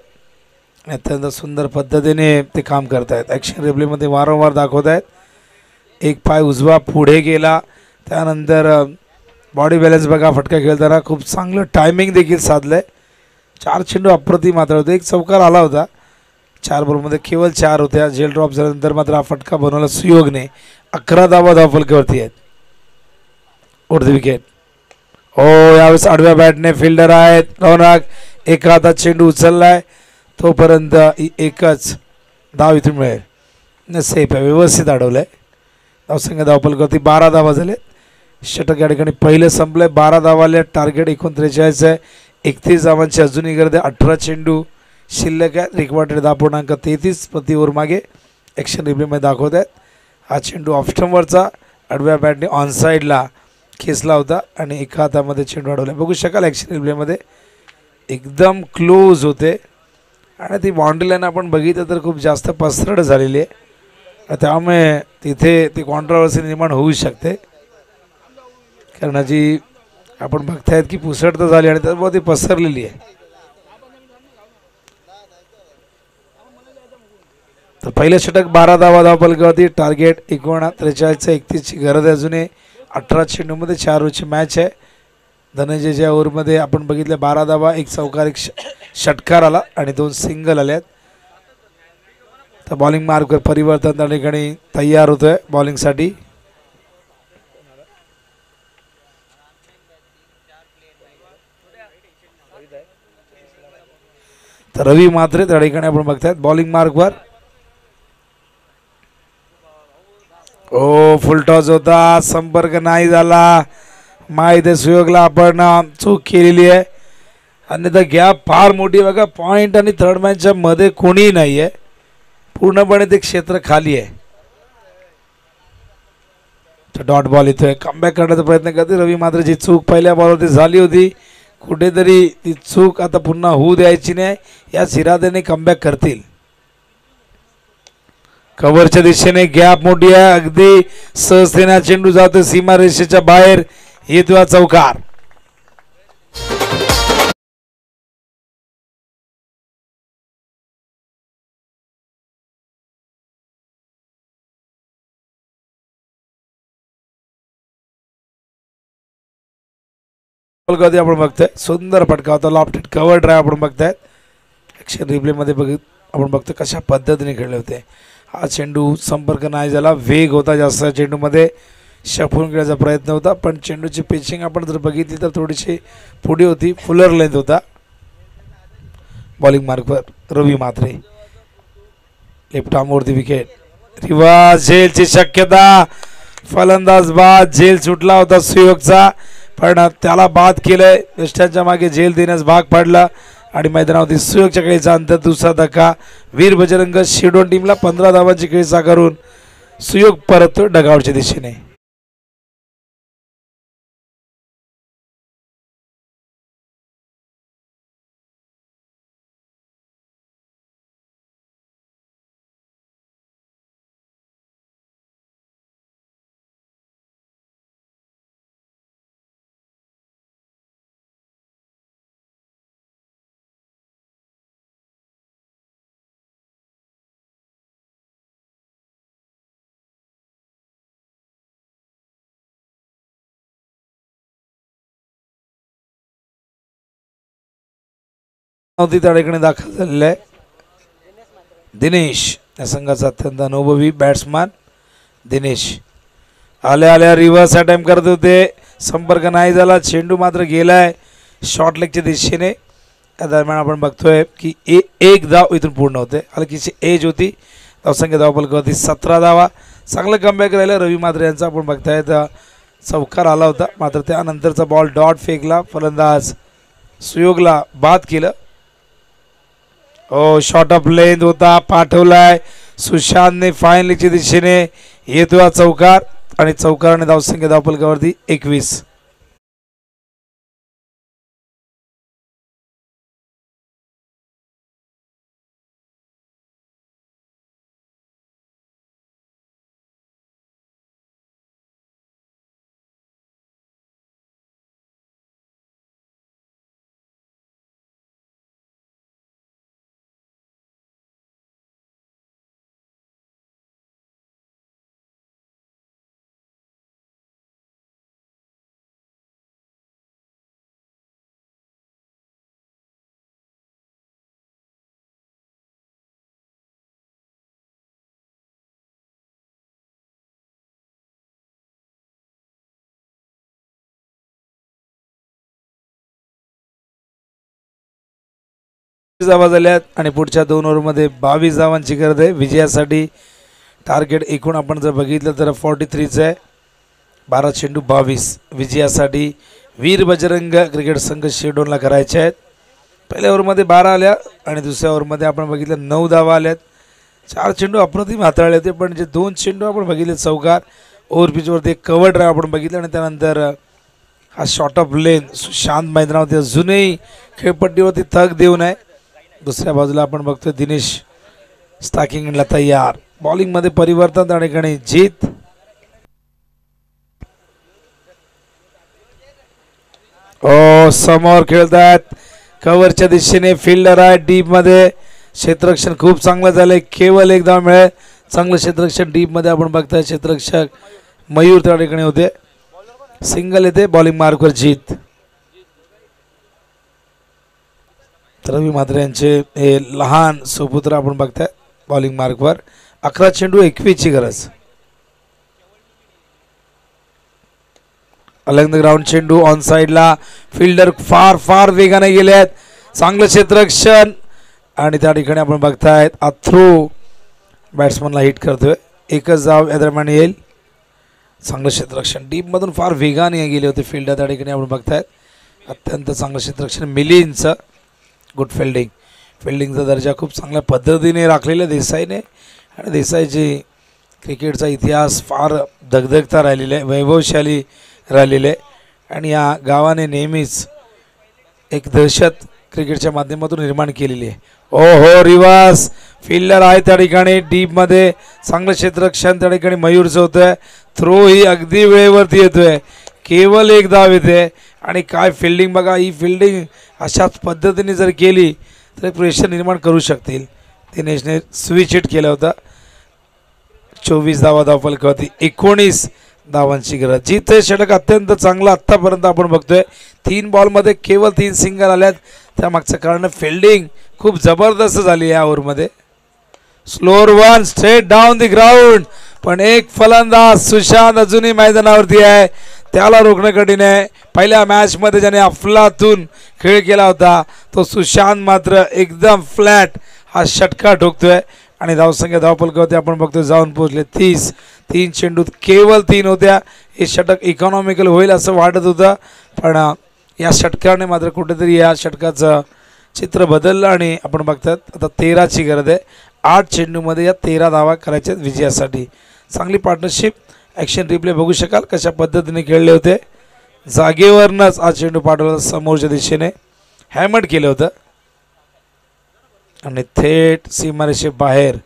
अत्यंत सुंदर पद्धतीने ते काम करत आहेत. ॲक्शन रिप्लेमध्ये वारंवार दाखवत आहेत. एक पाय उजवा पुढे गेला, त्यानंतर बॉडी बॅलन्स बघा फटका खेळताना. खूप चांगलं टायमिंग देखील साधलं आहे. 4 चेंडू अप्रतिम मात्र होते. एक चौकार आला होता. 4 बॉलमध्ये केवळ 4 होत्या. झेल ड्रॉप झाल्यानंतर मात्र हा फटका बनवला सुयोगने. 11 धावा धावफलकावरती आहेत. उडती विकेट. हो, यावेळेस आडव्या बॅटने फिल्डर आहेत रौनक. एका हातात चेंडू उचललाय, तोपर्यंत एकच धाव इथून मिळेल. सेफ आहे, व्यवस्थित अडवलंय. धावसंख्या धावफलकावरती 12 धावा झाले. षटक या ठिकाणी पहिलं संपलंय. 12 धावाले. टार्गेट 39 आहे. 31 धावांची अजूनही गरज आहे. 18 चेंडू शिल्लक आहे. रिक्वायर्ड 10.33 प्रति ओव्हर मागे ॲक्शन रिप्लेमध्ये दाखवत आहेत. हा चेंडू ऑफ स्टंपवरचा आडव्या बॅटने ऑन साईडला खेचला होता आणि एका हातामध्ये चेंडू अडवला. बघू शकाल ॲक्शन रिप्लेमध्ये एकदम क्लोज होते आणि ती बाउंड्री लाईन आपण बघितलं तर खूप जास्त पसरट झालेली आहे. त्यामुळे तिथे ती कॉन्ट्रोवर्सी निर्माण होऊ शकते. कारण जी आपण बघतायत की पुसट तर झाली आणि त्यामुळे ती पसरलेली आहे. तर पहिलं षटक 12 धावा धावफलकावरती. टार्गेट 39 31ची गरज आहे अजूनही. 18 चेंडूमध्ये 4 ओव्हरची मॅच आहे. धनंजयच्या ओव्हरमध्ये आपण बघितलं 12 धावा, 1 चौकार, 1 षटकार आला आणि 2 सिंगल आले आहेत. तर बॉलिंग मार्कवर परिवर्तन त्या ठिकाणी तयार होतं आहे बॉलिंगसाठी. तर रवी मात्रे त्या ठिकाणी आपण बघतायत बॉलिंग मार्कवर. ओ, फुल टॉस होता, संपर्क नाही झाला. माहिती आहे सुयोगला आपण चूक केलेली आहे. अन्यथा गॅप फार मोठी बघा. पॉईंट आणि थर्ड मॅनच्या मध्ये कोणीही नाही आहे. पूर्णपणे ते क्षेत्र खाली आहे. तर डॉट बॉल इथे कमबॅक करण्याचा प्रयत्न करते रवी. मात्र जी चूक पहिल्या बॉलवरती झाली होती, कुठेतरी ती चूक आता पुन्हा होऊ द्यायची नाही. या इराद्याने कमबॅक करतील. कव्हरच्या दिशेने गॅप मोठी आहे. अगदी सहजतेने चेंडू जातो सीमा रेषेच्या बाहेर. येतो हा चौकार. आपण बघतोय सुंदर फटका होता. लॉफ्टेड कव्हर ड्राईव्ह आपण बघतायत. ॲक्शन रिप्लेमध्ये आपण बघतो कशा पद्धतीने खेळले होते. हा चेंडू संपर्क नाही झाला, वेग होता जास्त चेंडूमध्ये, शफून खेळायचा प्रयत्न होता, पण चेंडूची पिचिंग आपण जर बघितली तर थोडीशी पुढे होती, फुलर लेंथ होता. बॉलिंग मार्कवर रवी म्हात्रे, लेफ्ट आर्मवरती विकेट. रिवाज झेलची शक्यता, फलंदाज बाद, झेल सुटला होता सुयोगचा, पण त्याला बाद केलंय. वेस्टर्नच्या मागे झेल देण्यास भाग पडला आणि मैदानावरती सुयोगच्या खेळीचा अंतर. दुसरा धक्का, वीर बजरंग शिरडोन टीमला 15 धावांची खेळी साकारून सुयोग परततो डगआउटच्या दिशेने. त्या ठिकाणी दाखल झालेला आहे दिनेश, या संघाचा अत्यंत अनुभवी बॅट्समॅन दिनेश. आल्या आल्या रिव्हर्स अटॅम्प्ट करत होते, संपर्क नाही झाला, चेंडू मात्र गेलाय शॉर्ट लेगच्या दिशेने. या दरम्यान आपण बघतोय की एक धाव इथून पूर्ण होते, हलकीची एज होती. धावसंख्या धावफलकावरती 17 धावा. चांगलं कमबॅक राहिलं रवी म्हात्रे यांचा. आपण बघताय चौकार आला होता, मात्र त्यानंतरचा बॉल डॉट फेकला, फलंदाज सुयोगला बाद केलं. हो, शॉर्ट ऑफ लेंथ होता, पाठवलाय सुशांतने फाईन लेगच्या दिशेने. येतो हा चौकार आणि चौकाराने धावसंख्या धावफलकावरती 21. धावा झाल्यात आणि पुढच्या 2 ओव्हरमध्ये 22 धावांची गरज आहे विजयासाठी. टार्गेट एकूण आपण जर बघितलं तर 43 आहे. 12 चेंडू 22 विजयासाठी वीर बजरंग क्रिकेट संघ शिरडोनला करायचे आहेत. पहिल्या ओव्हरमध्ये 12 आल्या आणि दुसऱ्या ओव्हरमध्ये आपण बघितलं 9 धावा आल्यात. 4 चेंडू अप्रतिम हाताळले होते, पण जे 2 चेंडू आपण बघितले चौकार, ओव्हर पिचवरती एक कव्हर ड्राईव्ह आपण बघितलं आणि त्यानंतर हा शॉर्ट ऑफ लेन शांत मैदानावरती अजूनही खेळपट्टीवरती थक देऊ नये. दुसऱ्या बाजूला आपण बघतोय दिनेश स्टॅकिंगला तयार. बॉलिंगमध्ये परिवर्तन त्या ठिकाणी जीत. समोर खेळतात कव्हरच्या दिशेने फिल्डर आहे डीप मध्ये. क्षेत्ररक्षण खूप चांगलं झालंय, केवळ एक धाव मिळेल. चांगलं क्षेत्ररक्षण डीप मध्ये आपण बघताय. क्षेत्ररक्षक मयूर त्या ठिकाणी होते. सिंगल येते, बॉलिंग मार्कवर जीत. रवी म्हात्रे यांचे हे लहान सुपुत्र आपण बघताय बॉलिंग मार्कवर. 11 चेंडू 21 ची गरज. अलंग ग्राउंड चेंडू ऑन साइडला. फिल्डर फार फार वेगाने गेले आहेत. चांगलं क्षेत्ररक्षण आणि त्या ठिकाणी आपण बघतायत अथ्रू बॅट्समनला हिट करतोय. एकच धाव या दरम्यान येईल. चांगलं क्षेत्ररक्षण डीप मधून फार वेगाने गेले होते फिल्डर. त्या ठिकाणी आपण बघतायत अत्यंत चांगलं क्षेत्ररक्षण मिलिंदचं. Good fielding. फिल्डिंगचा दर्जा खूप चांगल्या पद्धतीने राखलेला देसाईने आणि देसाईची क्रिकेटचा इतिहास फार धगधगता राहिलेला आहे, वैभवशाली राहिलेले आहे आणि या गावाने नेहमीच एक दहशत क्रिकेटच्या माध्यमातून निर्माण केलेली आहे. हो रिवास फिल्डर आहे त्या ठिकाणी डीपमध्ये. चांगलं क्षेत्ररक्षण त्या ठिकाणी मयूरचं होतंय. थ्रो ही अगदी वेळेवरती येतोय, केवळ एक धाव येते आणि काय फिल्डिंग बघा. ही फिल्डिंग अशाच पद्धतीने जर केली तर प्रेशर निर्माण करू शकतील. दिनेशने स्विच हिट केला होता. 24 धावा धावफलकावरती 19 धावांची गरज. जिथे षटक अत्यंत चांगलं आत्तापर्यंत आपण बघतोय. 3 बॉलमध्ये केवळ 3 सिंगल आल्यात. त्यामागचं कारण फिल्डिंग खूप जबरदस्त झाली या ओव्हरमध्ये. Slower one straight down the ground. पण एक फलंदाज सुशांत अजूनही मैदानावरती आहे, त्याला रोखणं कठीण आहे. पहिल्या मॅच मध्ये ज्याने अफलातून खेळ केला होता तो सुशांत मात्र एकदम फ्लॅट हा षटकार ठोकतोय आणि धावसंख्या धावपलकावरती आपण बघतोय जाऊन पोहोचले 30. 3 चेंडूत केवळ 3 होत्या. हे षटक इकॉनॉमिकल होईल असं वाटत होतं, पण या षटकाने मात्र कुठेतरी या षटकाचं चित्र बदललं आणि आपण बघतात आता 13ची गरज आहे. 8 चेंडूमध्ये या 13 धावा करायच्या विजयासाठी. चांगली पार्टनरशिप. ॲक्शन रिप्ले बघू शकाल कशा पद्धतीने खेळले होते. जागेवरनंच हा चेंडू पाठवला समोरच्या दिशेने हॅमड केलं होतं आणि थेट सीमारेषे बाहेर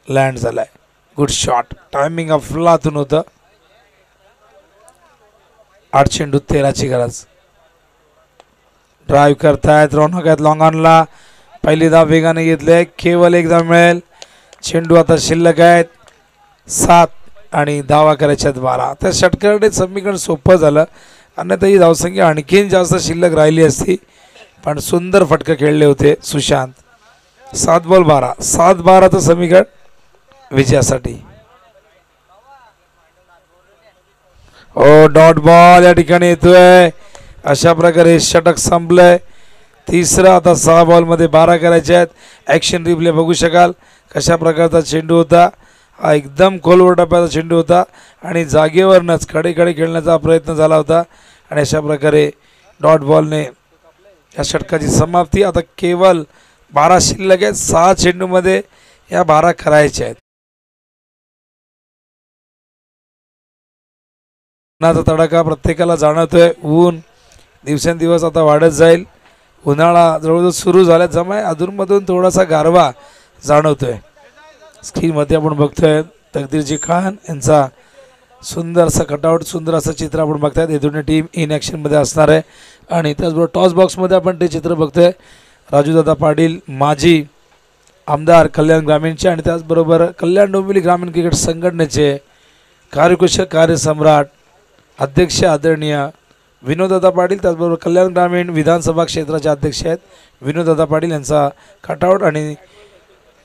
लँड झालाय. Good shot. टायमिंग अफलातून होतं. 8 चेंडू 13ची गरज. ड्राईव्ह करतायत रौनक आहेत लॉंग ऑनला. पहिली धाव वेगाने घेतले. केवळ एक धाव मिळेल. चेंडू आता शिल्लक आहेत 7 आणि धावा करायच्या 12. त्या षटकाराने समीकरण सोपं झालं, अन्यथा ही धावसंख्या आणखीन जास्त शिल्लक राहिली असती. पण सुंदर फटका खेळले होते सुशांत. 7 बॉल 12. 7-12चं समीकरण विजयासाठी. ओ डॉट बॉल या ठिकाणी येतोय. अशा प्रकारे षटक संपलंय. तिसरा आता 6 बॉलमध्ये 12 करायचे आहेत. ॲक्शन रिप्ले बघू शकाल कशा प्रकारचा चेंडू होता. हा एकदम खोलवर टप्प्याचा चेंडू होता आणि जागेवरनंच कडे खेळण्याचा प्रयत्न झाला होता आणि अशा प्रकारे डॉट बॉलने या षटकाची समाप्ती. आता केवळ 12 शिल्लक आहेत. 6 चेंडूमध्ये या 12 करायच्या आहेत. उन्हाचा तडाखा प्रत्येकाला जाणवतोय. ऊन दिवसेंदिवस आता वाढत जाईल. उन्हाळा जवळजवळ सुरू झाला. जमाय अधूनमधून थोडासा गारवा जाणवतोय. स्क्रीनमध्ये आपण बघतोय तकदीरजी खान यांचा सुंदर असा कटआउट, सुंदर असं चित्र आपण बघतायत. हे दोन्ही टीम इन ॲक्शनमध्ये असणार आहे आणि त्याचबरोबर टॉस बॉक्समध्ये आपण ते चित्र बघतोय. राजूदादा पाटील माजी आमदार कल्याण ग्रामीणचे आणि त्याचबरोबर कल्याण डोंबिवली ग्रामीण क्रिकेट संघटनेचे कार्यकुशल कार्यसम्राट अध्यक्ष आदरणीय विनोददादा पाटील, त्याचबरोबर कल्याण ग्रामीण विधानसभा क्षेत्राचे अध्यक्ष आहेत विनोददादा पाटील यांचा कटआउट. आणि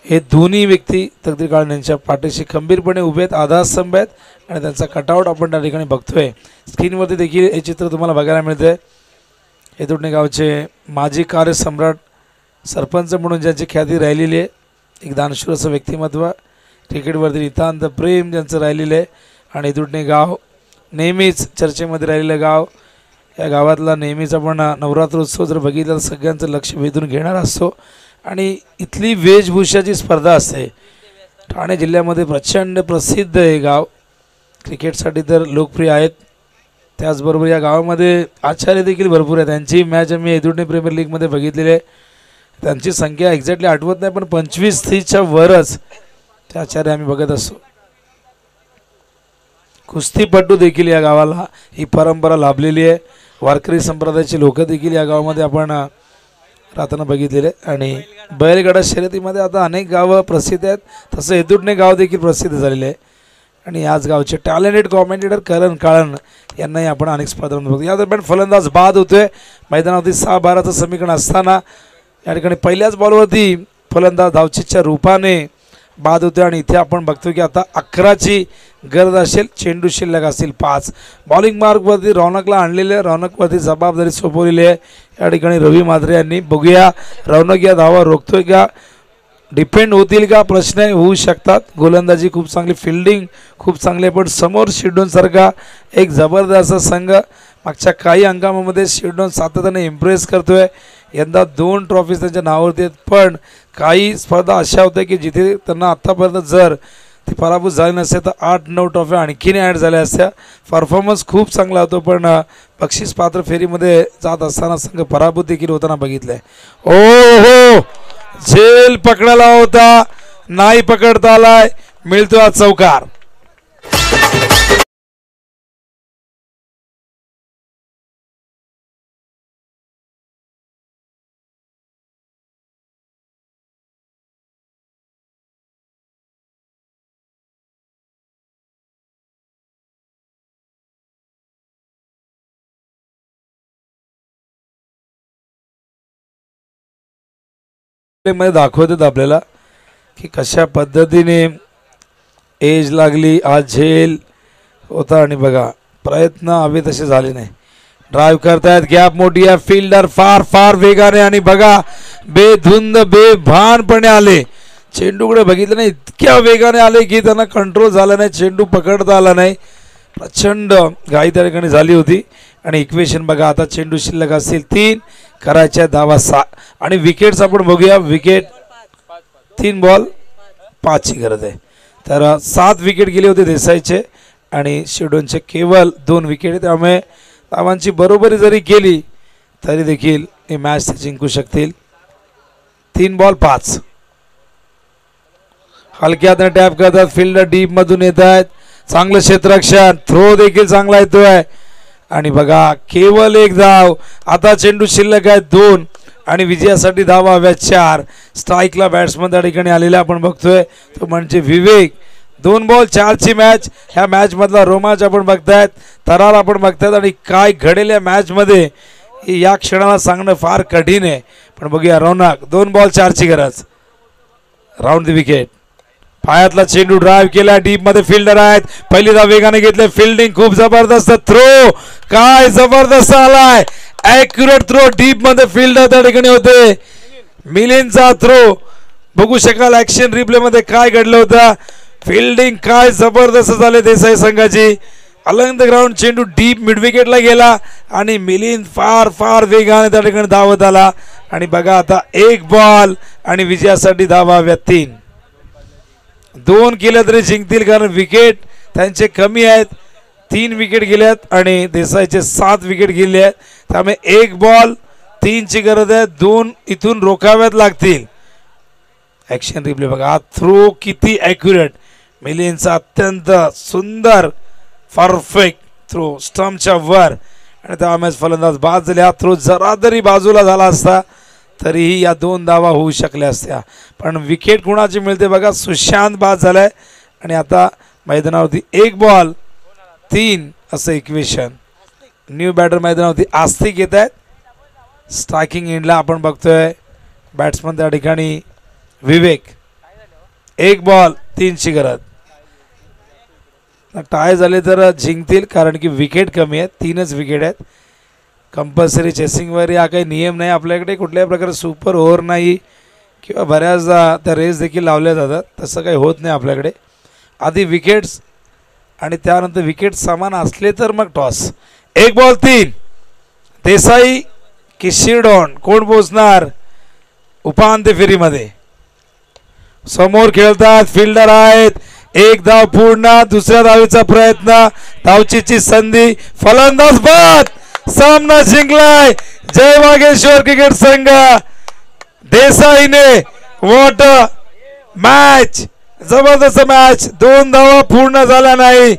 हे दोन्ही व्यक्ती तकदीर काळन यांच्या पाठीशी खंबीरपणे उभे आहेत, आधारस्तंभ आहेत आणि त्यांचा कटआउट आपण त्या ठिकाणी बघतोय. स्क्रीनवरती देखील हे चित्र तुम्हाला बघायला मिळते. हे दोन्ही गावचे माजी कार्यसम्राट, सरपंच म्हणून ज्यांची ख्याती राहिलेली आहे, एक दानशूर असं व्यक्तिमत्व, क्रिकेटवरती नितांत प्रेम ज्यांचं राहिलेलं आहे आणि दुटणे गाव नेहमीच चर्चेमध्ये राहिलेलं गाव. या गावातला नेहमीच आपण नवरात्रोत्सव जर बघितला तर सगळ्यांचं लक्ष वेधून घेणारा असतो आणि इथली वेशभूषाची स्पर्धा असते. ठाणे जिल्ह्यामध्ये प्रचंड प्रसिद्ध हे गाव, क्रिकेटसाठी तर लोकप्रिय आहेत. त्याचबरोबर या गावामध्ये आचार्य देखील भरपूर आहेत. त्यांची मॅच आम्ही एदुर्णे प्रीमियर लीगमध्ये बघितलेली आहे. त्यांची संख्या एक्झॅक्टली आठवत नाही पण 25-30च्या वरच त्या आचार्य आम्ही बघत असतो. कुस्तीपटू देखील या गावाला ही परंपरा लाभलेली आहे. वारकरी संप्रदायाचे लोक देखील या गावामध्ये आपण राहताना बघितलेले आणि बैलगाडा शर्यतीमध्ये आता अनेक गावं प्रसिद्ध आहेत. तसं एदुर्णे गाव देखील प्रसिद्ध झालेले आहे आणि याच गावचे टॅलेंटेड कॉमेंटेटर करण काळन यांनाही आपण अनेक स्पर्धांमध्ये बघतो. या दरम्यान फलंदाज बाद होतोय. मैदानावरती 6-12चं समीकरण असताना या ठिकाणी पहिल्याच बॉलवरती फलंदाज धावचीच्या रूपाने बाद होते आणि इथे आपण बघतो की आता 11ची गरज असेल. चेंडू शिल्लक असतील 5. बॉलिंग मार्कवरती रौनकला आणलेले, रौनकवरती जबाबदारी सोपवलेली आहे या ठिकाणी रवी मात्रे यांनी. बघूया रौनक या धावा रोखतोय का, डिपेंड होतील का, प्रश्न होऊ शकतात. गोलंदाजी खूप चांगली, फिल्डिंग खूप चांगली, पण समोर शिरडोनसारखा एक जबरदस्त संघ मागच्या काही अंकामध्ये शिरडोन सातत्याने इम्प्रेस करतोय. यंदा 2 ट्रॉफीज त्यांच्या नावावरती आहेत, पण काही स्पर्धा अशा होत्या की जिथे त्यांना आत्तापर्यंत जर ती पराभूत झाली नसते तर 8-9 ट्रॉफ्या आणखीन ॲड झाल्या असत्या. परफॉर्मन्स खूप चांगला होतो, पण बक्षीस पात्र फेरीमध्ये जात असताना संघ पराभूत देखील होताना बघितलंय. ओ हो, झेल पकडायला होता, नाही पकडता आलाय, मिळतो आज चौकार. मध्ये दाखवतात आपल्याला की कशा पद्धतीने एज लागली, आज झेल होता आणि बघा प्रयत्न हवे तसे झाले नाही. ड्राईव्ह करतायत, गॅप मोठी आहे, फिल्डर फार फार वेगाने आणि बघा बेधुंद बेभानपणे आले. चेंडूकडे बघितलं नाही, इतक्या वेगाने आले की त्यांना कंट्रोल झाला नाही, चेंडू पकडता आला नाही. प्रचंड घाई त्या ठिकाणी झाली होती. आणि इक्वेशन बघा, आता चेंडू शिल्लक असतील 3, करायच्या धावा 6 आणि विकेट्स आपण बघूया. विकेट 3 बॉल 5 ची गरज आहे. तर 7 विकेट गेले होते देसाईचे आणि शेडोनचे केवळ 2 विकेट. त्यामुळे धावांची बरोबरी जरी केली तरी देखील हे मॅच जिंकू शकतील. 3 बॉल 5. हलक्यात टॅप करतात, फिल्डर डीप मधून येत आहेत, चांगलं क्षेत्ररक्षण, थ्रो देखील चांगला येतोय आणि बघा केवळ 1 धाव. आता चेंडू शिल्लक आहे 2 आणि विजयासाठी धावा हव्या 4. स्ट्राईकला बॅट्समन त्या ठिकाणी आलेला आपण बघतोय, तो म्हणजे विवेक. 2 बॉल 4 ची मॅच. ह्या मॅच मधला रोमांच आपण बघतायत, थरार आपण बघतायत आणि काय घडेल या मॅच मध्ये या क्षणाला सांगणं फार कठीण आहे. पण बघूया रौनक. 2 बॉल 4 ची गरज. Round the wicket. पायातला चेंडू ड्राईव्ह केला, डीप मध्ये फिल्डर आहेत, पहिली धाव वेगाने घेतले, फिल्डिंग खूप जबरदस्त, थ्रो काय जबरदस्त आलाय, ॲक्युरेट थ्रो, डीप मध्ये फिल्डर त्या ठिकाणी होते. मिलिंदचा थ्रो बघू शकाल ऍक्शन रिप्ले मध्ये काय घडलं होतं. फिल्डिंग काय जबरदस्त झाले देसाई संघाची. अलंग द ग्राउंड चेंडू डीप मिड विकेटला गेला आणि मिलिंद फार फार वेगाने त्या ठिकाणी धावत आला आणि बघा आता 1 बॉल आणि विजयासाठी धावा हव्या 3. 2 केल्या तरी जिंकतील कारण विकेट त्यांचे कमी आहेत. 3 विकेट गेल्यात आणि देसाईचे 7 विकेट गेले आहेत. त्यामुळे 1 बॉल 3 ची गरज आहे. 2 इथून रोखाव्यात लागतील. ऍक्शन रिप्ले बघा, थ्रो किती ॲक्युरेट. मिलिंदचा अत्यंत सुंदर परफेक्ट थ्रो स्टंपच्या वर आणि त्यामुळे फलंदाज बाद झाले. हा थ्रो जरा तरी बाजूला झाला असता तरीही या 2 धावा होऊ शकल्या असत्या. पण विकेट कुणाची मिळते बघा, सुशांत बाद झालाय आणि आता मैदानावरती 1 बॉल 3 असं इक्वेशन. न्यू बॅटर मैदानावरती आस्तिक येत आहेत. स्ट्रायकिंग एंडला आपण बघतोय बॅट्समन त्या ठिकाणी विवेक. 1 बॉल 3 ची गरज. टाय झाले तर जिंकतील कारण की विकेट कमी आहेत, 3च विकेट आहेत. कंपल्सरी चेसिंगवर या काही नियम नाही आपल्याकडे, कुठल्याही प्रकारे सुपर ओव्हर नाही किंवा बऱ्याचदा त्या रेस देखील लावल्या जातात, तसं काही होत नाही आपल्याकडे. आधी विकेट्स आणि त्यानंतर विकेट समान असले तर मग टॉस. 1 बॉल 3. देसाई की शिरडॉन कोण पोहोचणार उपांत्य फेरीमध्ये. समोर खेळतात, फिल्डर आहेत, 1 धाव पूर्ण, दुसऱ्या धावेचा प्रयत्न, धावचीची संधी, फलंदाज बाद, सामना जिंकलाय जय वागेश्वर क्रिकेट संघ. देसाईने व्हॉट मॅच, जबरदस्त मॅच. 2 धावा पूर्ण झाल्या नाही,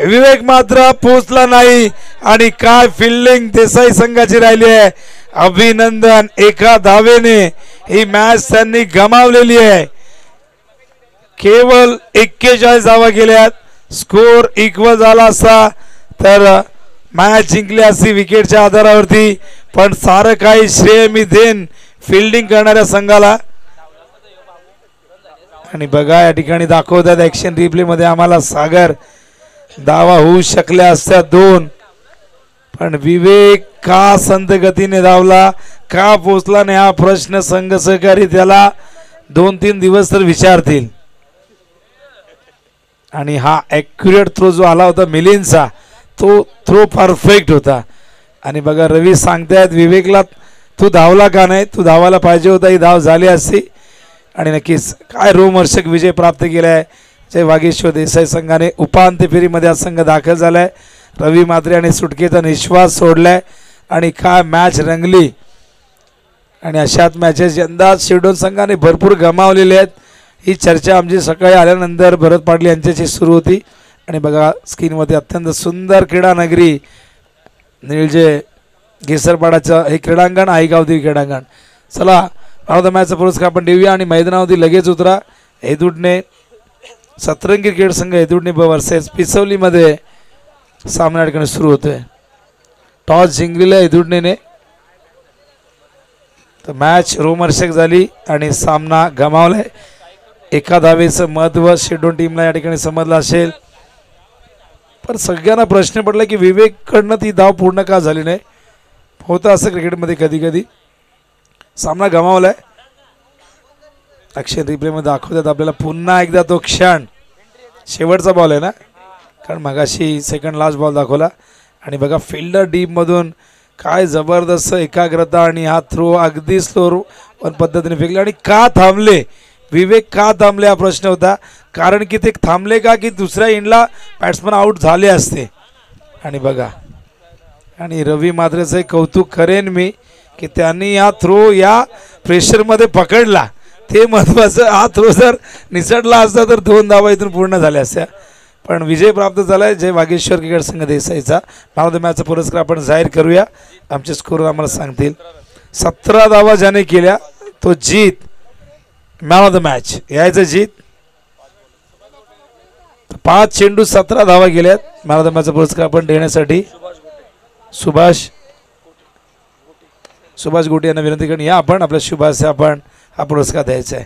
विवेक मात्र पोहोचला नाही आणि काय फिल्डिंग देसाई संघाची राहिली आहे. अभिनंदन, 1 धावेने ही मॅच त्यांनी गमावलेली आहे. केवळ 41 धावा गेल्यात. स्कोर इक्वल झाला असता तर मॅच जिंकली असती विकेटच्या आधारावरती, पण सारं काही श्रेय मी देईन फिल्डिंग करणाऱ्या संघाला. आणि बघा या ठिकाणी दाखवतात ऍक्शन रिप्ले मध्ये आम्हाला सागर धावा होऊ शकल्या असत्या 2, पण विवेक का संत गतीने धावला, का पोचला नाही हा प्रश्न संघ सहकारी त्याला 2-3 दिवस तर विचारतील. आणि हा ॲक्युरेट थ्रो जो आला होता मिलिंदचा, तो थ्रो परफेक्ट होता. आणि बघा रवी सांगतायत विवेकला तू धावला का नाही, तू धावायला पाहिजे होता, ही धाव झाली असती. आणि नक्कीच काय रोमहर्षक विजय प्राप्त केलाय जय वागेश्वर देसाई संघाने. उपांत्य फेरीमध्ये हा संघ दाखल झालाय. रवी मात्रे आणि सुटकेचा निश्वास सोडलाय आणि काय मॅच रंगली. आणि अशात मॅचेस यंदा शिरडोन संघाने भरपूर गमावलेले आहेत. ही चर्चा आमची सकाळी आल्यानंतर भरत पाटील यांच्याशी सुरू होती. आणि बघा स्क्रीनमध्ये अत्यंत सुंदर क्रीडा नगरी निळजे घेसरपाडाचं हे क्रीडांगण, आईगावदेवी क्रीडांगण. चला द मॅचचा पुरस्कार आपण देऊया आणि मैदानावरती लगेच उतरा. हेदुडणे सतरंगी क्रीडा संघ हेदुडणे वर्सेस पिसवलीमध्ये सामना ठिकाणी सुरू होतोय. टॉस जिंकलेला हेदुडणेने, तर मॅच रोमहर्षक झाली आणि सामना गमावलाय. एका धावेचं महत्त्व शेडोन टीमला या ठिकाणी समजलं असेल. पण सगळ्यांना प्रश्न पडला की विवेककडनं ती धाव पूर्ण का झाली नाही. होतं असं क्रिकेटमध्ये कधी कधी. सामना गमावलाय. अक्षय रिप्लेमध्ये दाखवतात आपल्याला पुन्हा एकदा तो क्षण. शेवटचा बॉल आहे ना, कारण मगाशी सेकंड लास्ट बॉल दाखवला. आणि बघा फिल्डर डीपमधून काय जबरदस्त एकाग्रता आणि हा थ्रो अगदी स्लो पद्धतीने फेकले. आणि का थांबले विवेक, का थांबले हा प्रश्न होता. कारण की ते थांबले का की दुसऱ्या इनला बॅट्समन आऊट झाले असते. आणि बघा, आणि रवी मात्रेचं कौतुक करेन मी की त्यांनी हा थ्रो या प्रेशरमध्ये पकडला. ते महत्त्वाचं. हा थ्रो जर निसटला असता तर 2 धावा इथून पूर्ण झाल्या असत्या. पण विजय प्राप्त झाला आहे जय वागेश्वर क्रिकेट संघ देसाईचा. मॅन ऑफ द मॅचचा पुरस्कार आपण जाहीर करूया. आमचे स्कोर आम्हाला सांगतील. 17 धावा ज्याने केल्या तो जीत, मॅन ऑफ द मॅच. यायचं जीत. 5 चेंडू 17 धावा गेल्यात. मॅन ऑफ द मॅचचा पुरस्कार आपण देण्यासाठी सुभाष गोटे यांना विनंती करून या आपण आपल्या शुभास आपण हा पुरस्कार द्यायचा आहे.